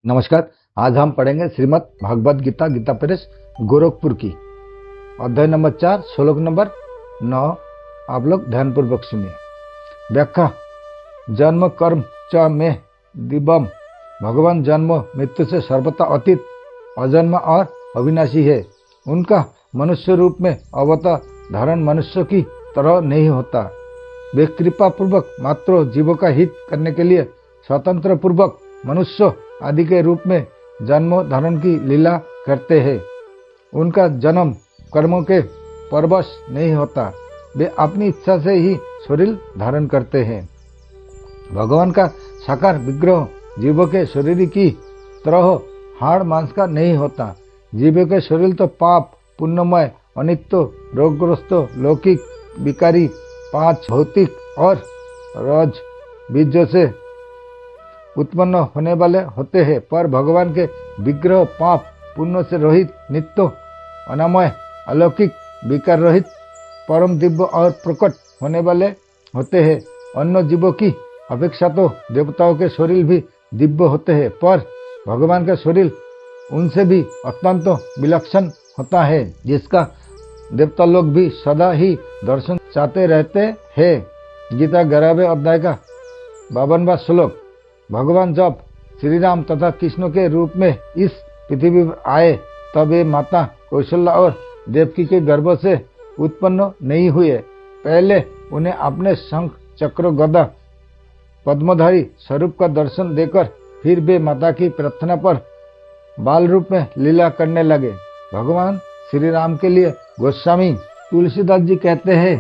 नमस्कार। आज हम पढ़ेंगे श्रीमद् भागवत गीता गीता प्रेस गोरखपुर की अध्याय नंबर 4 श्लोक नंबर 9। आप लोग ध्यानपूर्वक सुनिए। व्याख्या। जन्म कर्म च में दिव्यम। भगवान जन्म मृत्यु से सर्वथा अतीत, अजन्म और अविनाशी है। उनका मनुष्य रूप में अवतार धारण मनुष्य की तरह नहीं होता। वे कृपा पूर्वक मात्र जीवों का हित करने के लिए स्वतंत्र पूर्वक मनुष्य आदि के रूप में जन्म धारण की लीला करते हैं। उनका जन्म कर्मों के परवश नहीं होता। वे अपनी इच्छा से ही शरीर धारण करते हैं। भगवान का साकार विग्रह जीवों के शरीर की तरह हाड़ मांस का नहीं होता। जीवों के शरीर तो पाप, पुण्यमय, अनित्य, रोगग्रस्त, लौकिक, विकारी, 5 भौतिक और रज बीजों से उत्पन्न होने वाले होते हैं, पर भगवान के विग्रह पाप पुण्य से रहित, नित्य, अनामय, अलौकिक, विकार रहित, परम दिव्य और प्रकट होने वाले होते हैं। अन्य जीवों की अपेक्षा तो देवताओं के शरीर भी दिव्य होते हैं, पर भगवान का शरीर उनसे भी अत्यंत विलक्षण होता है, जिसका देवता लोग भी सदा ही दर्शन चाहते रहते हैं। गीता 11वें अध्याय का 52वां श्लोक। भगवान जब श्री राम तथा कृष्ण के रूप में इस पृथ्वी पर आए, तब वे माता कौशल्या और देवकी के गर्भ से उत्पन्न नहीं हुए। पहले उन्हें अपने शंख चक्र गदा पद्मधारी स्वरूप का दर्शन देकर फिर वे माता की प्रार्थना पर बाल रूप में लीला करने लगे। भगवान श्री राम के लिए गोस्वामी तुलसीदास जी कहते हैं,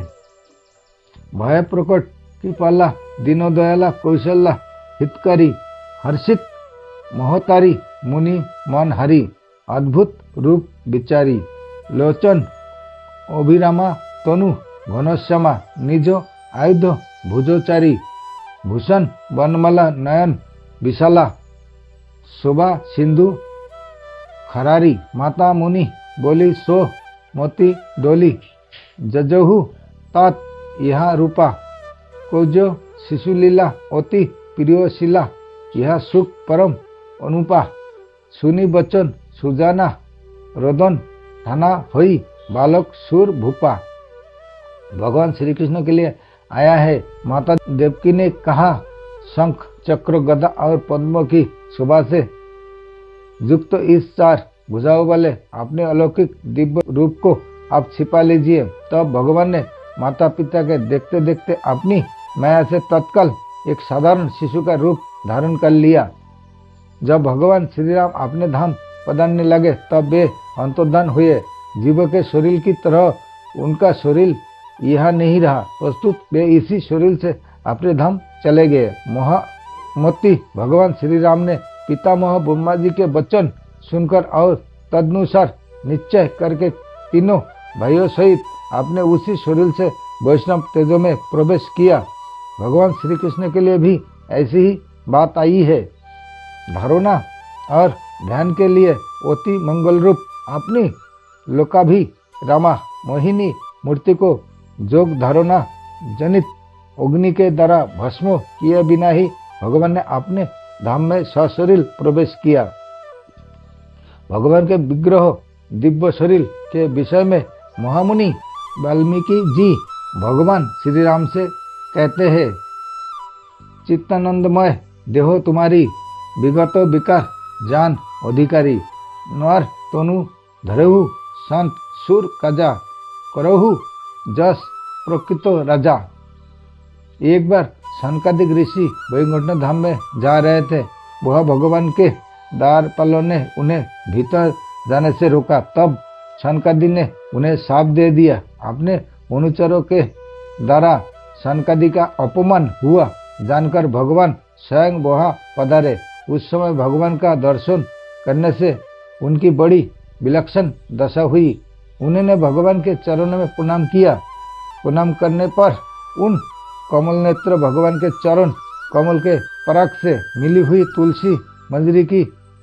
भय प्रकट कृपाला दीनो दयाला कौशल्या हितकारी हर्षित मोहतारी मुनि मन हरि अद्भुत रूप विचारी लोचन अभिरामा तनु घनश्यामा निज आयुध भुजोचारी भूषण वनमाला नयन विशाला शोभा सिंधु खरारी माता मुनि बोली सो मोती डोली जजहु तात यह रूपा कोजो शिशुलीला अति प्रियशिला यह सुख परम अनुपा सुनी बचन सुजाना रोदन थाना होई बालक सुर भूपा। भगवान श्री कृष्ण के लिए आया है। माता देवकी ने कहा, शंख चक्र गदा और पद्म की शोभा से युक्त इस 4 भुजाओं वाले अपने अलौकिक दिव्य रूप को आप छिपा लीजिए। तब भगवान ने माता पिता के देखते देखते अपनी माया से तत्काल एक साधारण शिशु का रूप धारण कर लिया। जब भगवान श्री राम अपने धाम पधारने लगे, तब वे अंतर्धान हुए। जीवों के शरीर की तरह उनका शरीर यह नहीं रहा, प्रस्तुत वे इसी शरीर से अपने धाम चले गए। महामती भगवान श्री राम ने पितामह ब्रह्मा जी के वचन सुनकर और तदनुसार निश्चय करके तीनों भाइयों सहित अपने उसी शरीर से वैष्णव तेजों में प्रवेश किया। भगवान श्री कृष्ण के लिए भी ऐसी ही बात आई है। धारणा और ध्यान के लिए अति मंगल रूप अपनी लोकाभि रामा मोहिनी मूर्ति को जोग धारणा जनित अग्नि के द्वारा भस्म किए बिना ही भगवान ने अपने धाम में सशरीर प्रवेश किया। भगवान के विग्रह दिव्य शरीर के विषय में महामुनि वाल्मीकि जी भगवान श्री राम से कहते हैं, चित्तानंदमय देहो तुम्हारी विगत विकार जान अधिकारी नर तनु धरहु संत सुर काजा करहु जस प्रकृत राजा। एक बार सनकादिक ऋषि वैकुंठ धाम में जा रहे थे। वह भगवान के द्वारपालों ने उन्हें भीतर जाने से रोका। तब सनकादि ने उन्हें शाप दे दिया। अपने अनुचरों के द्वारा सनकादि का अपमान हुआ जानकर भगवान स्वयं वहां पधारे। उस समय भगवान का दर्शन करने से उनकी बड़ी विलक्षण दशा हुई। उन्होंने भगवान के चरणों में प्रणाम किया। प्रणाम करने पर उन कमल नेत्र भगवान के चरण कमल के पराग से मिली हुई तुलसी मंजरी की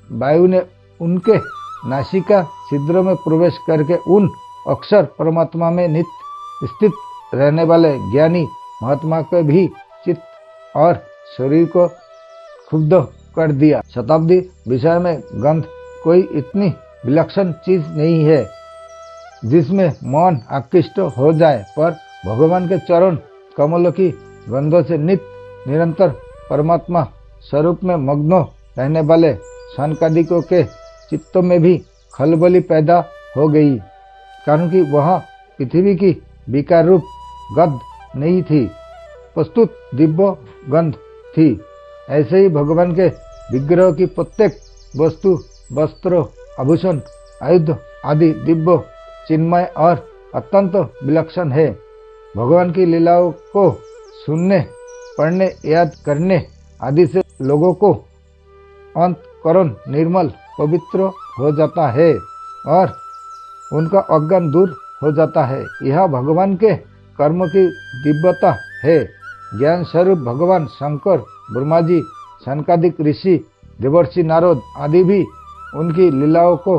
वायु ने उनके नासिका छिद्र में प्रवेश करके उन अक्षर परमात्मा में नित्य स्थित रहने वाले ज्ञानी महात्मा के भी चित्त और शरीर को क्षुब्ध कर दिया। शताब्दी विषय में गंध कोई इतनी विलक्षण चीज नहीं है जिसमें मन आकृष्ट हो जाए, पर भगवान के चरण कमलों की गंधों से नित्य निरंतर परमात्मा स्वरूप में मग्न रहने वाले सनकादिकों के चित्तों में भी खलबली पैदा हो गई, कारण कि वह पृथ्वी की विकार रूप गंध नहीं थी, प्रस्तुत दिव्य गंध थी। ऐसे ही भगवान के विग्रह की प्रत्येक वस्तु, वस्त्र, आभूषण, आयुध आदि दिव्य, चिन्मय और अत्यंत विलक्षण है। भगवान की लीलाओं को सुनने, पढ़ने, याद करने आदि से लोगों को अंतःकरण निर्मल पवित्र हो जाता है और उनका अज्ञान दूर हो जाता है। यह भगवान के कर्म की दिव्यता है। ज्ञान स्वरूप भगवान शंकर, ब्रह्मा जी, सनकादिक ऋषि, देवर्षि नारद आदि भी उनकी लीलाओं को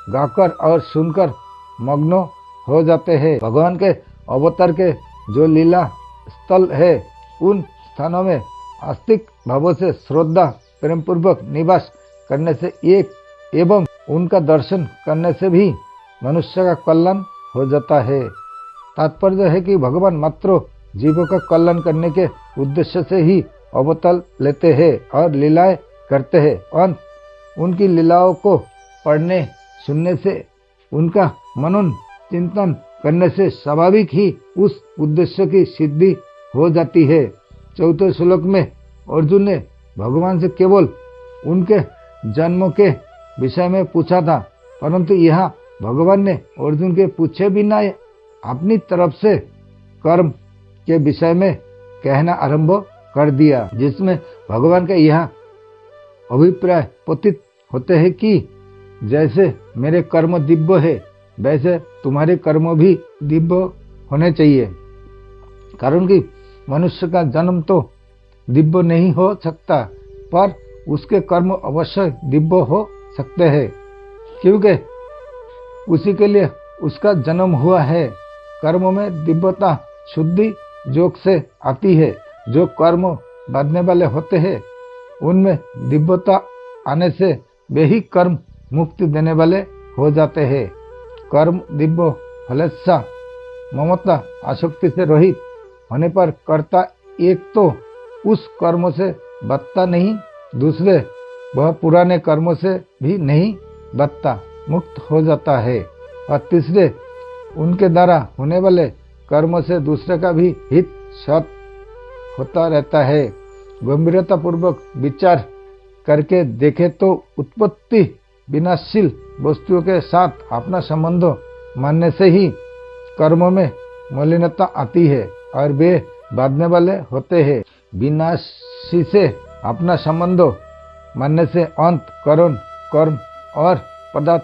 गाकर और सुनकर मग्न हो जाते हैं। भगवान के अवतार के जो लीला स्थल है, उन स्थानों में आस्तिक भावों से श्रद्धा प्रेम पूर्वक निवास करने से एक एवं उनका दर्शन करने से भी मनुष्य का कल्याण हो जाता है। तात्पर्य है कि भगवान मात्र जीवों का कल्याण करने के उद्देश्य से ही अवतार लेते हैं और लीलाएं करते हैं। और उनकी लीलाओं को पढ़ने सुनने से, उनका मनन चिंतन करने से स्वाभाविक ही उस उद्देश्य की सिद्धि हो जाती है। चौथे श्लोक में अर्जुन ने भगवान से केवल उनके जन्म के विषय में पूछा था, परंतु यहाँ भगवान ने अर्जुन के पूछे बिना अपनी तरफ से कर्म के विषय में कहना आरंभ कर दिया, जिसमें भगवान का यह अभिप्राय प्रतीत होते हैं कि जैसे मेरे कर्म दिव्य है, वैसे तुम्हारे कर्म भी दिव्य होने चाहिए। कारण कि मनुष्य का जन्म तो दिव्य नहीं हो सकता, पर उसके कर्म अवश्य दिव्य हो सकते हैं, क्योंकि उसी के लिए उसका जन्म हुआ है। कर्म में दिव्यता शुद्धि योग से आती है। जो कर्म बांधने वाले होते हैं, उनमें दिव्यता आने से वे ही कर्म मुक्ति देने वाले हो जाते हैं। कर्म दिव्य फलेच्छा ममता आसक्ति से रहित होने पर कर्ता एक तो उस कर्म से बचता नहीं, दूसरे वह पुराने कर्मों से भी नहीं बचता, मुक्त हो जाता है, और तीसरे उनके द्वारा होने वाले कर्म से दूसरे का भी हित सत होता रहता है। गंभीरता पूर्वक विचार करके देखे तो उत्पत्ति विनाशशील वस्तुओं के साथ अपना संबंध मानने से ही कर्म में मलिनता आती है और वे बांधने वाले होते हैं। विनाशी से अपना संबंध मानने से अंत करण कर्म और पदार्थ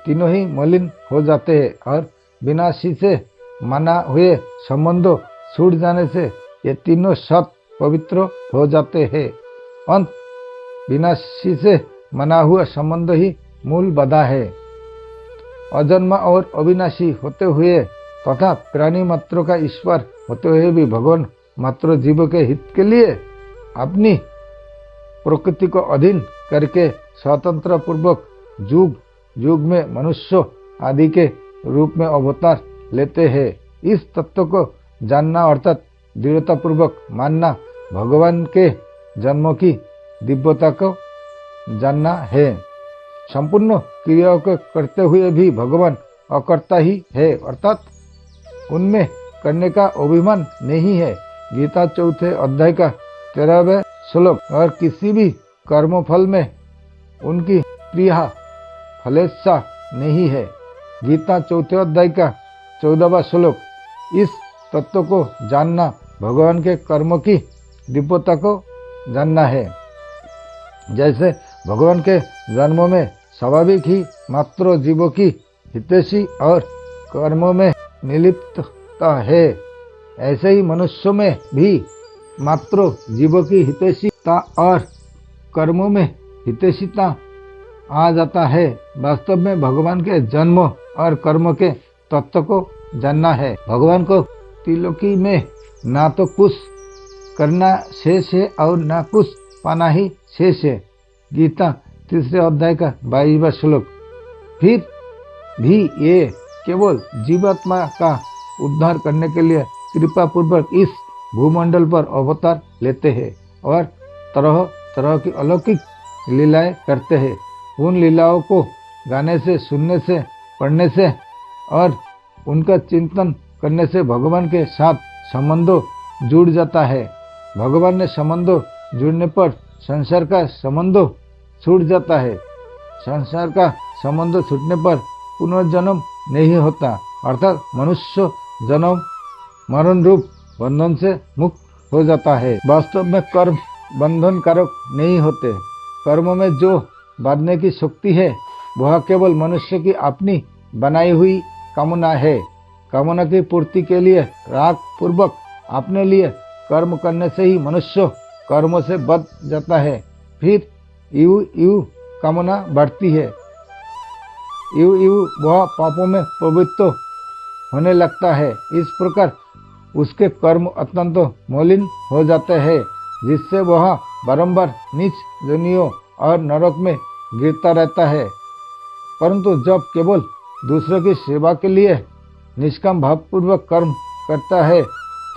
तीनों ही मलिन हो जाते हैं, और विनाशी से माना हुए संबंधों छूट जाने से ये तीनों सत पवित्र हो जाते हैं। अंत विनाशी से माना हुआ संबंध ही मूल बाधा है। अजन्मा और अविनाशी होते हुए तथा प्राणी मात्र का ईश्वर होते हुए भी भगवान मात्र जीवों के हित के लिए अपनी प्रकृति को अधीन करके स्वतंत्र पूर्वक युग युग में मनुष्य आदि के रूप में अवतार लेते हैं। इस तत्व को जानना अर्थात दृढ़ता पूर्वक मानना भगवान के जन्मों की दिव्यता को जानना है। संपूर्ण क्रियाओं को करते हुए भी भगवान अकर्ता ही है, अर्थात उनमें करने का अभिमान नहीं है। गीता चौथे अध्याय का 13वां श्लोक। और किसी भी कर्मफल में उनकी प्रिया फलेच्छा नहीं है। गीता चौथे अध्याय का 14वां श्लोक। इस तत्व को जानना भगवान के कर्म की दिव्यता को जानना है। जैसे भगवान के जन्मों में स्वाभाविक ही मात्र जीवों की हितैषी और कर्मों में निलिप्तता है, ऐसे ही मनुष्यों में भी मात्र जीवों की हितैषीता और कर्मों में हितैषीता आ जाता है। वास्तव में भगवान के जन्म और कर्म के तत्व को जानना है। भगवान को त्रिलोकी में ना तो कुछ करना शेष है और ना कुछ पाना ही शेष है। गीता 3 अध्याय का 22वां श्लोक। फिर भी ये केवल जीवात्मा का उद्धार करने के लिए कृपा पूर्वक इस भूमंडल पर अवतार लेते हैं और तरह तरह की अलौकिक लीलाएं करते हैं। उन लीलाओं को गाने से, सुनने से, पढ़ने से और उनका चिंतन करने से भगवान के साथ संबंधों जुड़ जाता है। भगवान ने संबंधों जुड़ने पर संसार का संबंधों छूट जाता है। संसार का संबंध छूटने पर पुनर्जन्म नहीं होता, अर्थात मनुष्य जन्म मरण रूप बंधन से मुक्त हो जाता है। वास्तव में कर्म बंधन कारक नहीं होते। कर्म में जो बांधने की शक्ति है वह केवल मनुष्य की अपनी बनाई हुई कामना है। कामना की पूर्ति के लिए राग पूर्वक अपने लिए कर्म करने से ही मनुष्य कर्मों से बच जाता है। फिर यूं कामना बढ़ती है, यूं वह पापों में प्रवृत्त होने लगता है। इस प्रकार उसके कर्म अत्यंत मलिन हो जाते हैं, जिससे वह बारंबार नीच योनियों और नरक में गिरता रहता है। परंतु जब केवल दूसरों की सेवा के लिए निष्काम भावपूर्वक कर्म करता है,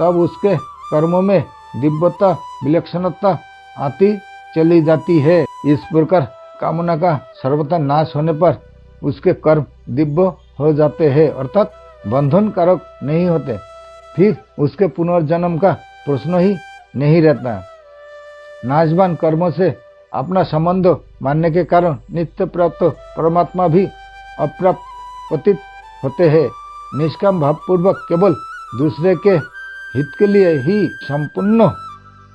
तब उसके कर्मों में दिव्यता, विलक्षणता आती चली जाती है। इस प्रकार कामना का सर्वथा नाश होने पर उसके कर्म दिव्य हो जाते हैं, अर्थात बंधन कारक नहीं होते। फिर उसके पुनर्जन्म का प्रश्न ही नहीं रहता। नाशवान कर्मों से अपना संबंध मानने के कारण नित्य प्राप्त परमात्मा भी अप्राप्त प्रतीत होते हैं। निष्काम भावपूर्वक केवल दूसरे के हित के लिए ही संपूर्ण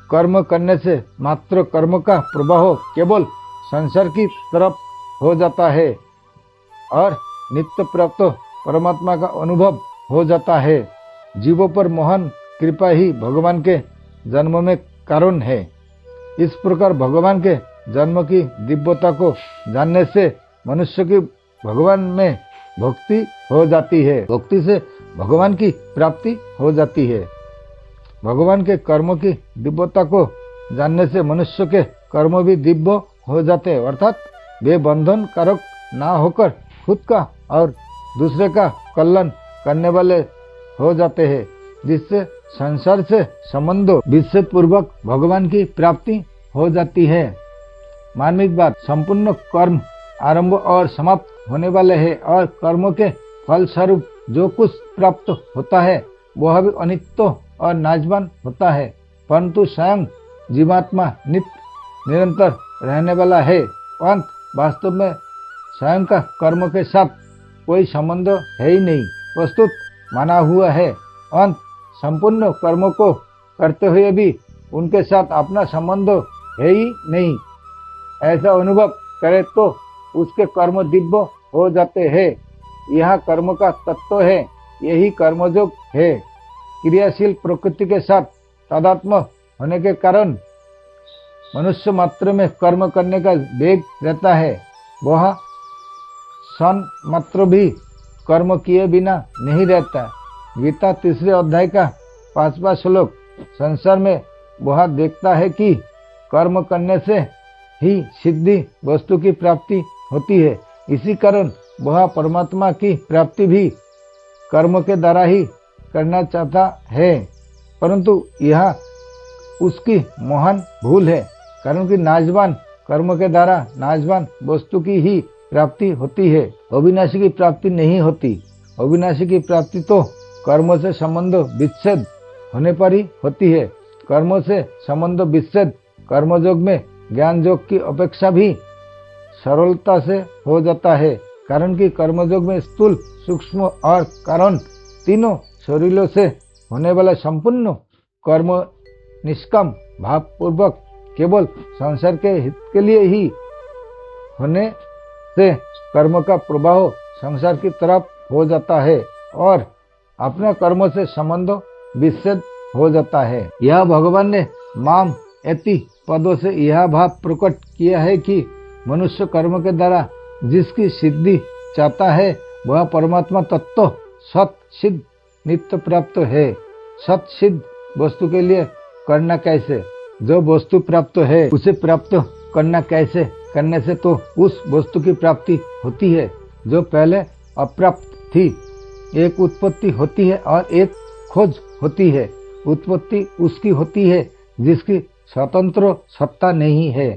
कर्म करने से मात्र कर्म का प्रवाह केवल संसार की तरफ हो जाता है और नित्य प्राप्त परमात्मा का अनुभव हो जाता है। जीवों पर महान कृपा ही भगवान के जन्म में कारण है। इस प्रकार भगवान के जन्म की दिव्यता को जानने से मनुष्य की भगवान में भक्ति हो जाती है। भक्ति से भगवान की प्राप्ति हो जाती है। भगवान के कर्मों की दिव्यता को जानने से मनुष्य के कर्म भी दिव्य हो जाते हैं, अर्थात वे बंधन कारक ना होकर खुद का और दूसरे का कल्याण करने वाले हो जाते हैं, जिससे संसार से संबंध विच्छेद पूर्वक भगवान की प्राप्ति हो जाती है। मार्मिक बात, संपूर्ण कर्म आरंभ और समाप्त होने वाले हैं और कर्मों के फल स्वरूप जो कुछ प्राप्त होता है वह भी अनित्य और नाशवान होता है, परंतु स्वयं जीवात्मा नित्य निरंतर रहने वाला है। अंत वास्तव में स्वयं का कर्म के साथ कोई संबंध है ही नहीं, प्रस्तुत माना हुआ है। अंत संपूर्ण कर्मों को करते हुए भी उनके साथ अपना संबंध है ही नहीं। ऐसा अनुभव करे तो उसके कर्म दिव्य हो जाते हैं। यह कर्म का तत्व है, यही कर्मयोग है। क्रियाशील प्रकृति के साथ तादात्म्य होने के कारण मनुष्य मात्र में कर्म करने का वेग रहता है। वह क्षण मात्र भी कर्म किए बिना नहीं रहता। गीता 3 अध्याय का 5वां श्लोक। संसार में वह देखता है कि कर्म करने से ही सिद्धि वस्तु की प्राप्ति होती है। इसी कारण वह परमात्मा की प्राप्ति भी कर्म के द्वारा ही करना चाहता है, परंतु यह उसकी महान भूल है, कारण कि नाशवान कर्म के द्वारा नाशवान वस्तु की ही प्राप्ति होती है, अविनाशी की प्राप्ति नहीं होती। अविनाशी की प्राप्ति तो कर्मों से संबंध विच्छेद होने पर ही होती है। कर्मों से संबंध विच्छेद कर्मयोग में ज्ञान योग की अपेक्षा भी सरलता से हो जाता है, कारण कि कर्मयोग में स्थूल, सूक्ष्म और कारण तीनों शरीरों से होने वाला संपूर्ण कर्म निष्काम भाव पूर्वक केवल संसार के हित के लिए ही होने से कर्म का प्रभाव संसार की तरफ हो जाता है और अपने कर्मों से संबंध विच्छेद हो जाता है। यह भगवान ने माम एति पदों से यह भाव प्रकट किया है कि मनुष्य कर्म के द्वारा जिसकी सिद्धि चाहता है वह परमात्मा तत्व सत सिद्ध नित्य प्राप्त है। सत सिद्ध वस्तु के लिए करना कैसे? जो वस्तु प्राप्त है उसे प्राप्त करना कैसे? करने से तो उस वस्तु की प्राप्ति होती है जो पहले अप्राप्त थी। एक उत्पत्ति होती है और एक खोज होती है। उत्पत्ति उसकी होती है जिसकी स्वतंत्र सत्ता नहीं है,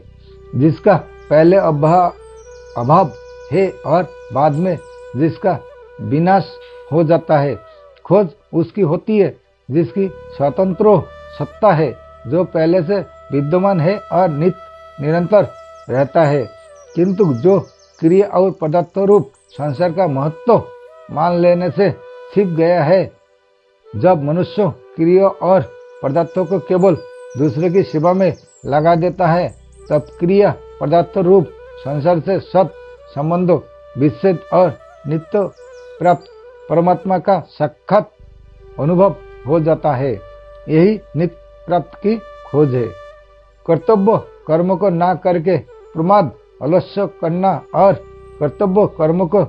जिसका पहले अभाव है और बाद में जिसका विनाश हो जाता है। खोज उसकी होती है जिसकी स्वतंत्र सत्ता है, जो पहले से विद्यमान है और निरंतर रहता है, किंतु जो क्रिया और पदार्थ रूप संसार का महत्व मान लेने से छिप गया है। जब मनुष्य क्रिया और पदार्थों को केवल दूसरे की सेवा में लगा देता है, तब क्रिया पदार्थ रूप संसार से सत संबंध विच्छेद और नित्य प्राप्त परमात्मा का साक्षात अनुभव हो जाता है। यही नित्य प्राप्त की खोज है। कर्तव्य कर्म को ना करके प्रमाद आलस्य करना और कर्तव्य कर्म को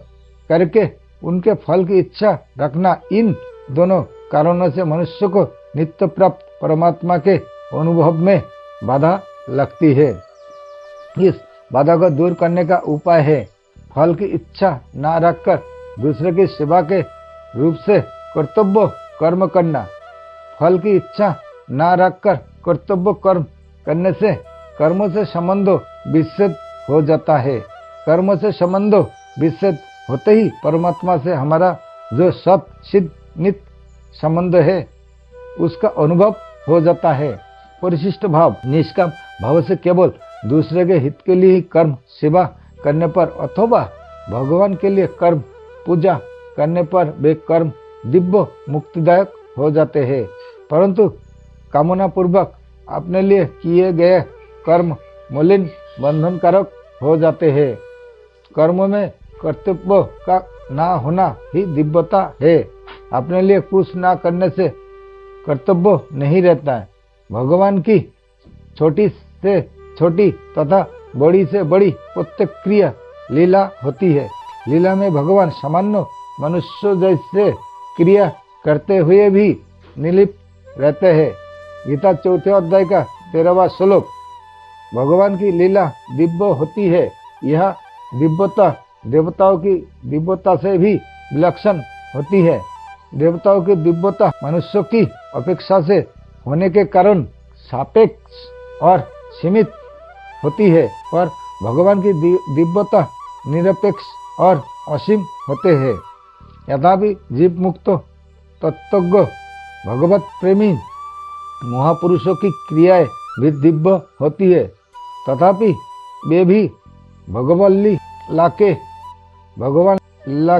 करके उनके फल की इच्छा रखना, इन दोनों कारणों से मनुष्य को नित्य प्राप्त परमात्मा के अनुभव में बाधा लगती है। इस बाधा को दूर करने का उपाय है फल की इच्छा ना रखकर दूसरे की सेवा के रूप से कर्तव्य कर्म करना। फल की इच्छा ना रखकर कर्तव्य कर्म करने से कर्मों से संबंध विच्छेद हो जाता है। कर्म से संबंध विच्छेद होते ही परमात्मा से हमारा जो सत सिद्ध नित्य संबंध है उसका अनुभव हो जाता है। परिशिष्ट भाव निष्काम भाव से केवल दूसरे के हित के लिए ही कर्म सेवा करने पर अथवा भगवान के लिए कर्म पूजा करने पर वे कर्म दिव्य मुक्तिदायक हो जाते हैं, परंतु कामना पूर्वक अपने लिए किए गए कर्म मलिन बंधनकारक हो जाते हैं। कर्म में कर्तव्य का ना होना ही दिव्यता है। अपने लिए कुछ ना करने से कर्तव्य नहीं रहता है। भगवान की छोटी से छोटी तथा बड़ी से बड़ी प्रत्येक क्रिया लीला होती है। लीला में भगवान सामान्य मनुष्य जैसे क्रिया करते हुए भी निर्लिप्त रहते हैं। गीता 4 अध्याय का 13वां श्लोक। भगवान की लीला दिव्य होती है। यह दिव्यता देवताओं की दिव्यता से भी विलक्षण होती है। देवताओं की दिव्यता मनुष्यों की अपेक्षा से होने के कारण सापेक्ष और सीमित होती है, पर भगवान की दिव्यता निरपेक्ष और असीम होते हैं। यद्यपि जीव मुक्त तत्वज्ञ भगवत प्रेमी महापुरुषों की क्रियाएं भी दिव्य होती है, तथापि वे भी भगवान लीला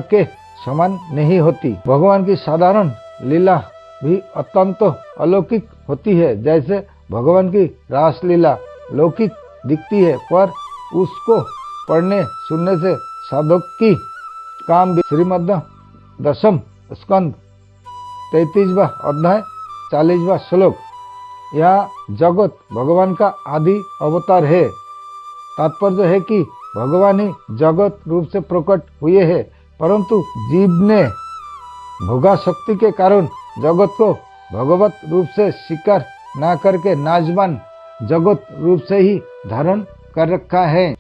के समान नहीं होती। भगवान की साधारण लीला भी अत्यंत अलौकिक होती है। जैसे भगवान की रास लीला लौकिक दिखती है, पर उसको पढ़ने सुनने से साधक की काम भी। श्रीमद् दशम स्कंद 33वां अध्याय 40वां श्लोक। यह जगत भगवान का आदि अवतार है। तात्पर्य है कि भगवान ही जगत रूप से प्रकट हुए हैं, परंतु जीव ने भोगा शक्ति के कारण जगत को भगवत रूप से स्वीकार न करके नाजमान जगत रूप से ही धारण कर रखा है।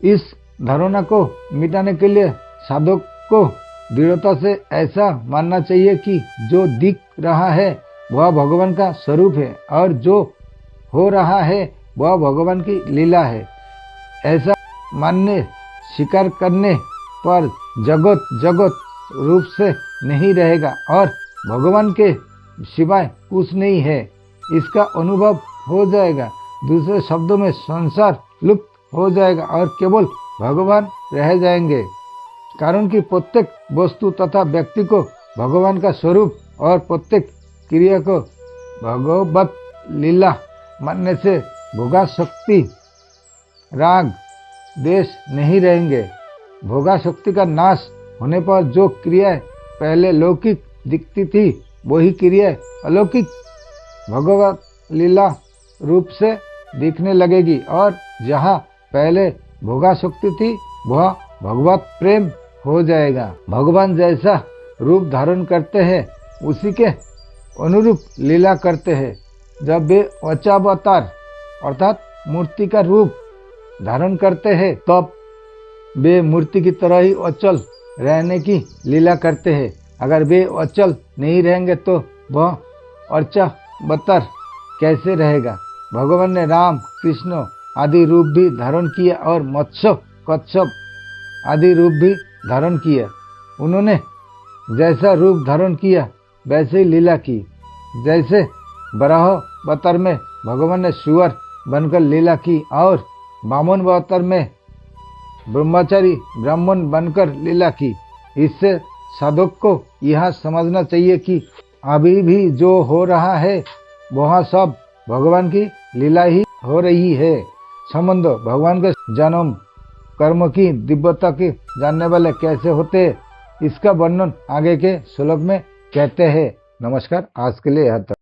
इस धारणा को मिटाने के लिए साधक को दृढ़ता से ऐसा मानना चाहिए कि जो दिख रहा है वह भगवान का स्वरूप है और जो हो रहा है वह भगवान की लीला है। ऐसा मानने स्वीकार करने पर जगत रूप से नहीं रहेगा और भगवान के सिवाय कुछ नहीं है, इसका अनुभव हो जाएगा। दूसरे शब्दों में संसार लुप्त हो जाएगा और केवल भगवान रह जाएंगे। कारण कि प्रत्येक वस्तु तथा व्यक्ति को भगवान का स्वरूप और प्रत्येक क्रिया को भगवत लीला मानने से भोगा शक्ति राग देश नहीं रहेंगे। भोगा शक्ति का नाश होने पर जो क्रियाएं पहले लौकिक दिखती थी वही क्रियाएं अलौकिक भगवत लीला रूप से दिखने लगेगी और जहाँ पहले भोगा शक्ति थी वह भगवत प्रेम हो जाएगा। भगवान जैसा रूप धारण करते हैं उसी के अनुरूप लीला करते हैं। जब वे वचावतार अर्थात मूर्ति का रूप धारण करते हैं तब वे मूर्ति की तरह ही अचल रहने की लीला करते हैं। अगर वे अचल नहीं रहेंगे तो वह अर्चा बतर कैसे रहेगा। भगवान ने राम, कृष्ण आदि रूप भी धारण किया और मत्स्य, कच्छप आदि रूप भी धारण किया। उन्होंने जैसा रूप धारण किया वैसे ही लीला की। जैसे बराह अवतार में भगवान ने सुअर बनकर लीला की और वामन अवतार में ब्रह्मचारी ब्राह्मण बनकर लीला की। इससे साधक को यह समझना चाहिए कि अभी भी जो हो रहा है वह सब भगवान की लीला ही हो रही है। संबंध भगवान के जन्म कर्म की दिव्यता के जानने वाले कैसे होते हैं, इसका वर्णन आगे के श्लोक में कहते हैं। नमस्कार, आज के लिए यह तक।